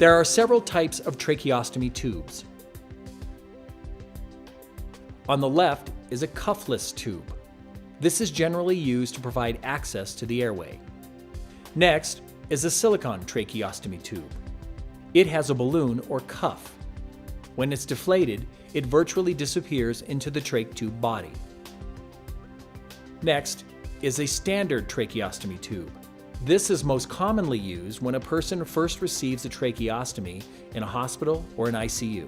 There are several types of tracheostomy tubes. On the left is a cuffless tube. This is generally used to provide access to the airway. Next is a silicone tracheostomy tube. It has a balloon or cuff. When it's deflated, it virtually disappears into the trach tube body. Next is a standard tracheostomy tube. This is most commonly used when a person first receives a tracheostomy in a hospital or an ICU.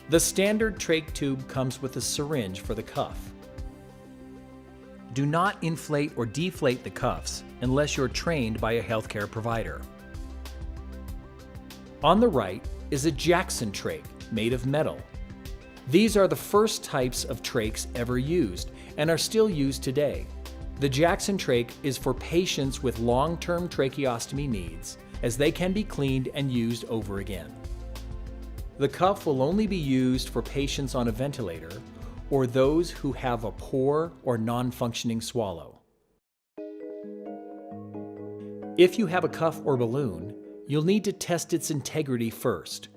The standard trach tube comes with a syringe for the cuff. Do not inflate or deflate the cuffs unless you're trained by a healthcare provider. On the right is a Jackson trach made of metal. These are the first types of trachs ever used and are still used today. The Jackson trach is for patients with long-term tracheostomy needs, as they can be cleaned and used over again. The cuff will only be used for patients on a ventilator or those who have a poor or non-functioning swallow. If you have a cuff or balloon, you'll need to test its integrity first.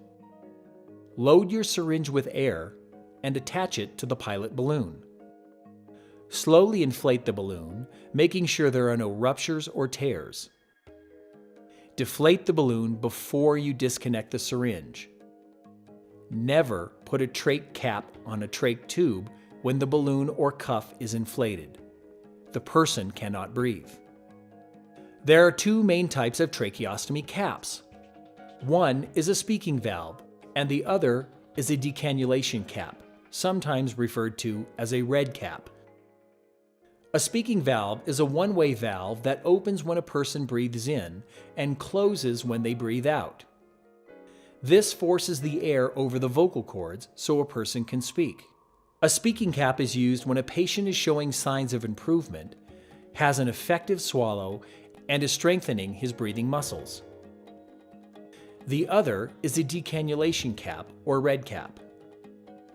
Load your syringe with air and attach it to the pilot balloon. Slowly inflate the balloon, making sure there are no ruptures or tears. Deflate the balloon before you disconnect the syringe. Never put a trach cap on a trach tube when the balloon or cuff is inflated. The person cannot breathe. There are two main types of tracheostomy caps. One is a speaking valve, and the other is a decannulation cap, sometimes referred to as a red cap. A speaking valve is a one-way valve that opens when a person breathes in and closes when they breathe out. This forces the air over the vocal cords so a person can speak. A speaking cap is used when a patient is showing signs of improvement, has an effective swallow, and is strengthening his breathing muscles. The other is a decannulation cap or red cap.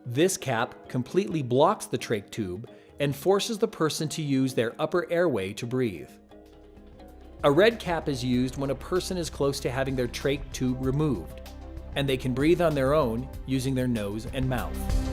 This cap completely blocks the trach tube and forces the person to use their upper airway to breathe. A red cap is used when a person is close to having their trach tube removed, and they can breathe on their own using their nose and mouth.